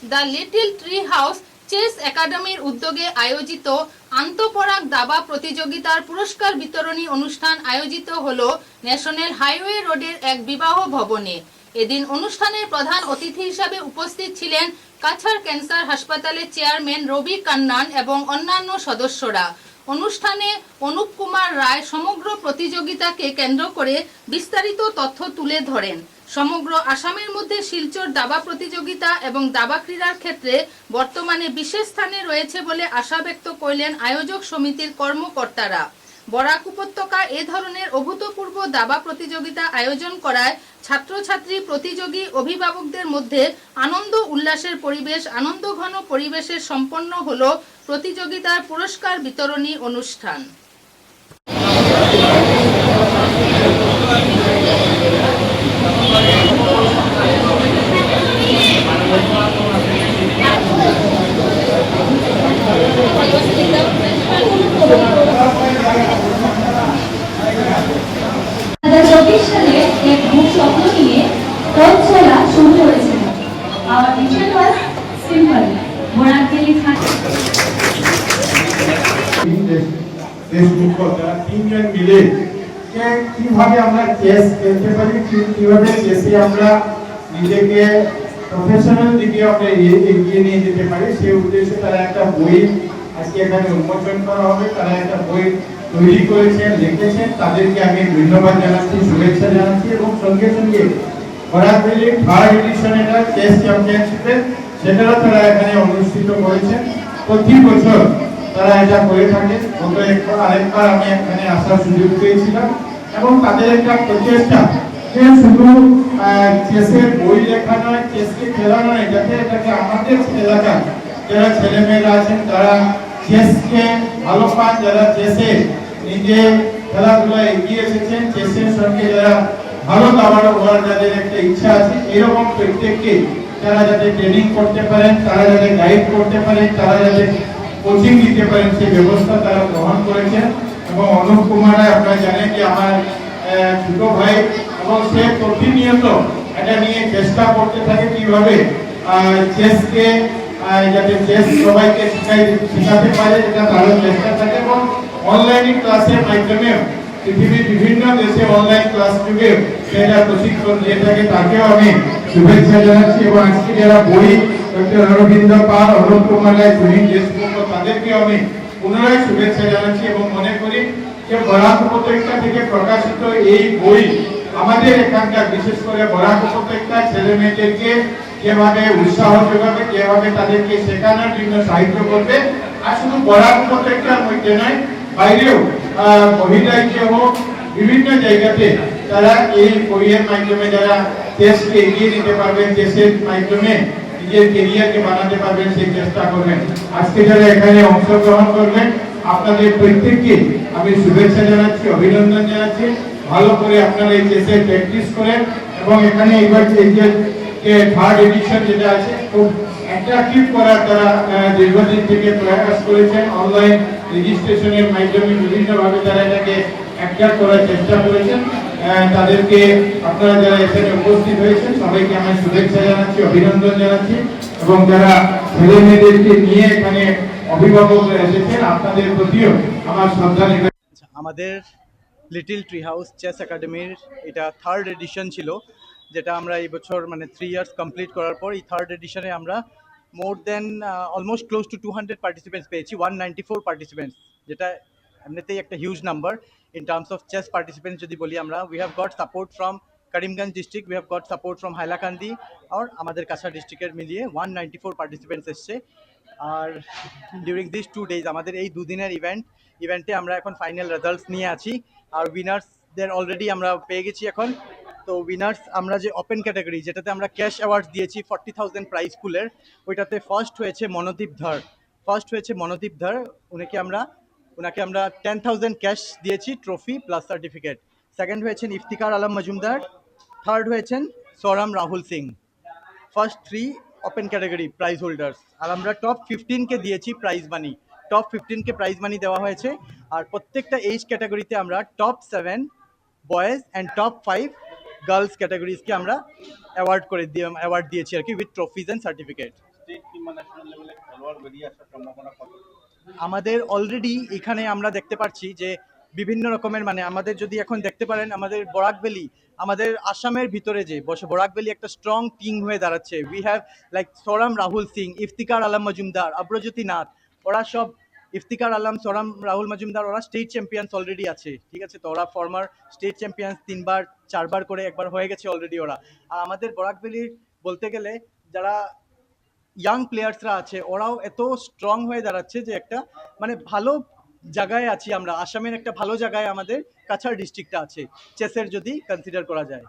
The little tree house chess একাডেমির উদ্যোগে আয়োজিত আন্তঃপরাগ দাবা প্রতিযোগিতার পুরস্কার বিতরণী অনুষ্ঠান আয়োজিত হল ন্যাশনাল হাইওয়ে রোডের এক বিবাহ ভবনে। এদিন অনুষ্ঠানের প্রধান অতিথি হিসাবে উপস্থিত ছিলেন কাছাড় ক্যান্সার হাসপাতালের চেয়ারম্যান রবি কান্নান এবং অন্যান্য সদস্যরা। অনুষ্ঠানে অনুপ কুমার রায় সমগ্র প্রতিযোগিতাকে কেন্দ্র করে বিস্তারিত তথ্য তুলে ধরেন। সমগ্র আসামের মধ্যে শিলচর দাবা প্রতিযোগিতা এবং দাবা ক্রীড়ার ক্ষেত্রে বর্তমানে বিশেষ স্থানে রয়েছে বলে আশা ব্যক্ত করলেন আয়োজক সমিতির কর্মকর্তারা। বরাক উপত্যকা এ ধরনের অভূতপূর্ব দাবা প্রতিযোগিতা আয়োজন করায় ছাত্রছাত্রী, প্রতিযোগী, অভিভাবকদের মধ্যে আনন্দ উল্লাসের পরিবেশ, আনন্দঘন পরিবেশে সম্পন্ন হল প্রতিযোগিতার পুরস্কার বিতরণী অনুষ্ঠান। সালে এক ভূ স্বপ্ন নিয়ে পথ চলা শুরু করেছিল। Our vision was simple. Borakeli তিনজন মিলে কিভাবে আমরা চেস খেলতে পারি, কিভাবে চেসে আমরা নিজেকে প্রফেশনাল দিকে আমরা এগিয়ে নিয়ে যেতে পারি, সেই উদ্দেশ্যে তারা একটা বই আজকে এখানে উন্মোচন করা হবে। তারা একটা বই তৈরি করেছেন, লিখেছেন, তাদেরকে আমি ধন্যবাদ জানাচ্ছি, শুভেচ্ছা জানাচ্ছি। এবং সঙ্গে সঙ্গে বরাকভ্যালি থার্ড এডিশনের চেস চ্যাম্পিয়নশিপে সেটাও তারা এখানে অনুষ্ঠিত করেছেন। প্রতি বছর তারা এটা করে থাকে। আরেকবার আমি এখানে আসার সুযোগ পেয়েছিলাম এবং তাদের একটা প্রচেষ্টা যে শুধু চেসের বই লেখা নয়, চেসকে খেলা নয়, যাতে এটাকে আমাদের এলাকার যারা ছেলেমেয়েরা আছেন তারা চেসকে ভালো পান, যারা চেসে নিজে খেলাধুলা এগিয়ে এসেছেন, চেসের সঙ্গে যারা ভালো দাবাড়ো হওয়ার যাদের একটা ইচ্ছা আছে, এরকম প্রত্যেককে তারা যাতে ট্রেনিং করতে পারেন, তারা যাতে গাইড করতে পারেন, তারা যাতে কোচিং দিতে পারেন, সেই ব্যবস্থা তারা গ্রহণ করেছেন। এবং অনুপ কুমার রায়, আপনারা জানেন যে আমার ছোট ভাই, এবং সে প্রতিনিয়ত এটা নিয়ে চেষ্টা করতে থাকে কিভাবে চেসকে যাতে চেস সবাইকে শেখাতে পারে, এটা তারও চেষ্টা থাকে। এবং অনলাইন ক্লাসের মাধ্যমে পৃথিবীর বিভিন্ন দেশে অনলাইন ক্লাস যুগে সেটা প্রশিক্ষণ দিয়ে থাকে, তাকেও আমি শুভেচ্ছা জানাচ্ছি। এবং আজকে যারা বই ডক্টর অরবিন্দ পাল, অনুপ কুমার রায়, সুনীল দেশমুখ, তাদেরকে আমি পুনরায় শুভেচ্ছা জানাচ্ছি এবং মনে করি যে বরাক উপত্যকা থেকে প্রকাশিত এই বই আমাদের এখানকার বিশেষ করে বরাক উপত্যকার ছেলে মেয়েদেরকে যেভাবে উৎসাহ যোগাবে, যেভাবে তাদেরকে শেখানোর জন্য সাহায্য করবে। আর শুধু বরাক উপত্যকার মধ্যে নয়, বাইরেও বহিরাজ্য হোক, বিভিন্ন জায়গাতে তারা এই বইয়ের মাধ্যমে যারা দেশকে এগিয়ে নিতে পারবেন, দেশের মাধ্যমে নিজের কেরিয়ারকে বানাতে পারবেন, সেই চেষ্টা করবেন। আজকে যারা এখানে অংশগ্রহণ করবেন আপনাদের প্রত্যেককে আমি শুভেচ্ছা জানাচ্ছি, অভিনন্দন জানাচ্ছি। ভালো করে আপনারা এই চেসে প্র্যাকটিস করেন এবং এখানে এবার যে থার্ড এডিশন যেটা আছে খুব অ্যাট্রাকটিভ করার তারা দীর্ঘদিন থেকে প্রয়াস করেছেন। অনলাইন রেজিস্ট্রেশনের মাধ্যমে বিভিন্নভাবে তারা এটাকে অ্যাট্রাক্ট করার চেষ্টা করেছেন। তাদেরকে আপনারা যারা এখানে উপস্থিত হয়েছেন সবাইকে আমি শুভেচ্ছা জানাচ্ছি, অভিনন্দন জানাচ্ছি। এবং যারা ছেলে মেয়েদেরকে নিয়ে এখানে অভিভাবকরা এসেছেন আপনাদের প্রতিও আমার শ্রদ্ধা নিবেদন। আমাদের লিটল ট্রি হাউস চেস একাডেমির এটা থার্ড এডিশন ছিল, যেটা আমরা এই বছর মানে 3 ইয়ার্স কমপ্লিট করার পর এই থার্ড এডিশনে আমরা more than almost close to 200 participants পেয়েছি, 194 পার্টিসিপেন্টস, যেটা এমনিতেই একটা huge number in terms of chess participants. যদি বলি আমরা, we have got support from Karimganj district, we have got support from Hailakandi আর আমাদের কাছাড় ডিস্ট্রিক্টের মিলিয়ে 194 পার্টিসিপেন্টস এসছে। আর ডিউরিং দিস 2 ডেজ আমাদের এই দুদিনের ইভেন্টে আমরা এখন ফাইনাল রেজাল্টস নিয়ে আছি। আর উইনার্সদের অলরেডি আমরা পেয়ে গেছি এখন। তো উইনার্স আমরা যে ওপেন ক্যাটাগরি, যেটাতে আমরা ক্যাশ অ্যাওয়ার্ডস দিয়েছি 40,000 প্রাইজ পুলের, ওইটাতে ফার্স্ট হয়েছে মনোদীপ ধর। ওনাকে আমরা 10,000 ক্যাশ দিয়েছি, ট্রফি প্লাস সার্টিফিকেট। সেকেন্ড হয়েছেন ইফতিকার আলম মজুমদার, থার্ড হয়েছেন Souram Rahul Singh. First 3 open category prize holders. আর আমরা টপ 15কে দিয়েছি প্রাইজ মানি, টপ 15কে প্রাইজ মানি দেওয়া হয়েছে। আর প্রত্যেকটা এইজ ক্যাটাগরিতে আমরা top 7 boys and top 5 girls ক্যাটাগরিজকে আমরা অ্যাওয়ার্ড দিয়েছি আর কি, with trophies and certificate. State কিংবা ন্যাশনাল লেভেলে খেলোয়াড় বেরিয়ে আসার সম্ভাবনা কত? আমাদের অলরেডি এখানে আমরা দেখতে পাচ্ছি যে বিভিন্ন রকমের মানে আমাদের যদি এখন দেখতে পারেন আমাদের বরাক ভ্যালি, আমাদের আসামের ভিতরে যে বরাক ভ্যালি একটা স্ট্রং টিম হয়ে দাঁড়াচ্ছে। We have like Soram Rahul Singh, Iftikar Alam Majumdar, Abhrajyoti Nath, ওরা সব ইফতিকার আলম, সোরাম রাহুল মজুমদার ওরা স্টেট চ্যাম্পিয়ন্স অলরেডি আছে, ঠিক আছে। তো ওরা ফর্মার স্টেট চ্যাম্পিয়ন্স 3বার 4বার করে, একবার হয়ে গেছে অলরেডি ওরা। আর আমাদের বরাক ভ্যালির বলতে গেলে যারা ইয়াং প্লেয়ার্সরা আছে ওরাও এত স্ট্রং হয়ে দাঁড়াচ্ছে যে একটা মানে ভালো জায়গায় আছি আমরা। আসামের একটা ভালো জায়গায় আমাদের কাছাড় ডিস্ট্রিক্টটা আছে চেসের যদি কনসিডার করা যায়।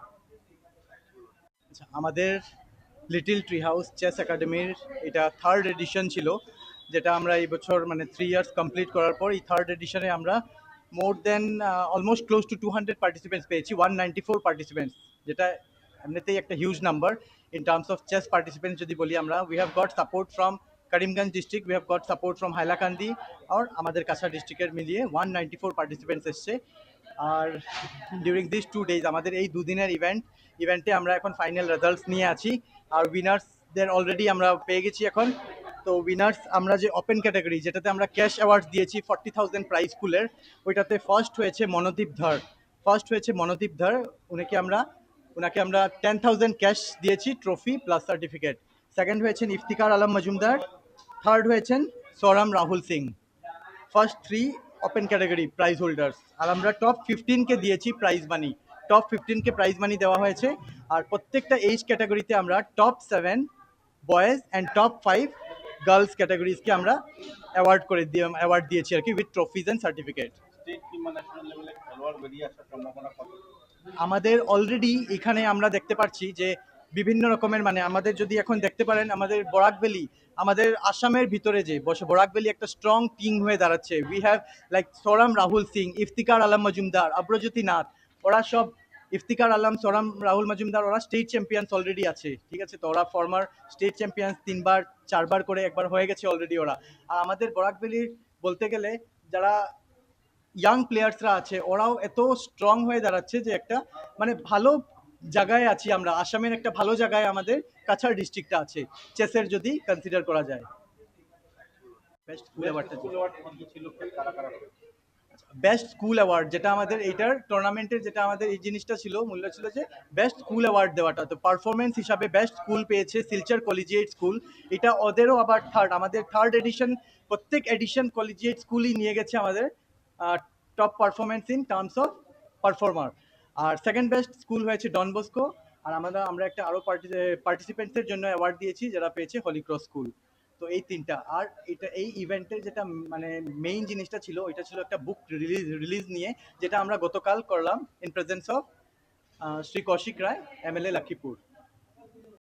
আচ্ছা, আমাদের লিটল ট্রি হাউস চেস একাডেমির এটা 3rd এডিশন ছিল, যেটা আমরা এই বছর মানে 3 ইয়ার্স কমপ্লিট করার পর এই 3rd এডিশনে আমরা more than almost close to 200 participants পেয়েছি, 194 পার্টিসিপেন্টস, যেটা এমনিতেই একটা huge number in terms of chess participants যদি বলি আমরা। we have got support from Karimganj district, we have got support from Hailakandi আর আমাদের কাছাড় ডিস্ট্রিক্টের মিলিয়ে 194 পার্টিসিপেন্টস এসছে। আর ডিউরিং দিস 2 days আমাদের এই দুদিনের ইভেন্টে আমরা এখন ফাইনাল রেজাল্টস নিয়ে আছি। আর উইনার্সদের অলরেডি আমরা পেয়ে গেছি এখন। তো উইনার্স আমরা যে ওপেন ক্যাটাগরি যেটাতে আমরা ক্যাশ অ্যাওয়ার্ড দিয়েছি 40,000 প্রাইজ পুলের, ওইটাতে ফার্স্ট হয়েছে মনোদীপ ধর। ওনাকে আমরা 10,000 ক্যাশ দিয়েছি, ট্রফি প্লাস সার্টিফিকেট। সেকেন্ড হয়েছেন ইফতিকার আলম মজুমদার, থার্ড হয়েছেন Soram Rahul Singh. First 3 open category prize holders. আর আমরা টপ 15কে দিয়েছি প্রাইজ মানি, প্রাইজ মানি দেওয়া হয়েছে। আর প্রত্যেকটা এইজ ক্যাটাগরিতে আমরা top 7 boys and top 5 girls ক্যাটাগরিজকে আমরা অ্যাওয়ার্ড দিয়েছি আর কি, with trophies and certificate. State কিংবা ন্যাশনাল লেভেলে খেলোয়াড় বেরিয়ে আসার সম্ভাবনা কত? আমাদের অলরেডি এখানে আমরা দেখতে পাচ্ছি যে বিভিন্ন রকমের মানে আমাদের যদি এখন দেখতে পারেন আমাদের বরাক ভ্যালি, আমাদের আসামের ভিতরে যে বরাক ভ্যালি একটা স্ট্রং টিম হয়ে দাঁড়াচ্ছে। We have like Soram Rahul Singh, Iftikar Alam Majumdar, Abhrajyoti Nath, ওরা সব ইফতিকার আলম, সোরাম রাহুল মজুমদার ওরা স্টেট চ্যাম্পিয়ন্স অলরেডি আছে, ঠিক আছে। তো ওরা ফর্মার স্টেট চ্যাম্পিয়ন্স 3বার 4বার করে, একবার হয়ে গেছে অলরেডি ওরা। আর আমাদের বরাক ভ্যালির বলতে গেলে যারা ইয়াং প্লেয়ার্সরা আছে ওরাও এত স্ট্রং হয়ে দাঁড়াচ্ছে যে একটা মানে ভালো জায়গায় আছি আমরা। আসামের একটা ভালো জায়গায় আমাদের কাছাড় ডিস্ট্রিক্টটা আছে চেসের যদি কনসিডার করা যায়। বেস্ট স্কুল অ্যাওয়ার্ডটা খেলোয়াড় কি ছিল, কারা কারা? বেস্ট স্কুল অ্যাওয়ার্ড যেটা আমাদের এইটার টুর্নামেন্টের যেটা আমাদের এই জিনিসটা ছিল, মূল্য ছিল যে বেস্ট স্কুল অ্যাওয়ার্ড দেওয়াটা। তো পারফরমেন্স হিসাবে বেস্ট স্কুল পেয়েছে শিলচর কলেজিয়েট স্কুল। এটা ওদেরও আবার আমাদের 3rd এডিশন, প্রত্যেক এডিশন কলেজিয়েট স্কুলই নিয়ে গেছে আমাদের top performance in terms of performer. আর সেকেন্ড বেস্ট স্কুল হয়েছে ডন বস্কো। আর আমরা একটা আরও পার্টিসিপেন্টসের জন্য অ্যাওয়ার্ড দিয়েছি যারা পেয়েছে হলি ক্রস স্কুল। তো এই 3টা। আর এই ইভেন্টের যেটা মানে মেইন জিনিসটা ছিল, ওইটা ছিল একটা বুক রিলিজ নিয়ে, যেটা আমরা গতকাল করলাম in presence of Shri Kaushik Roy, MLA Lakshmipur.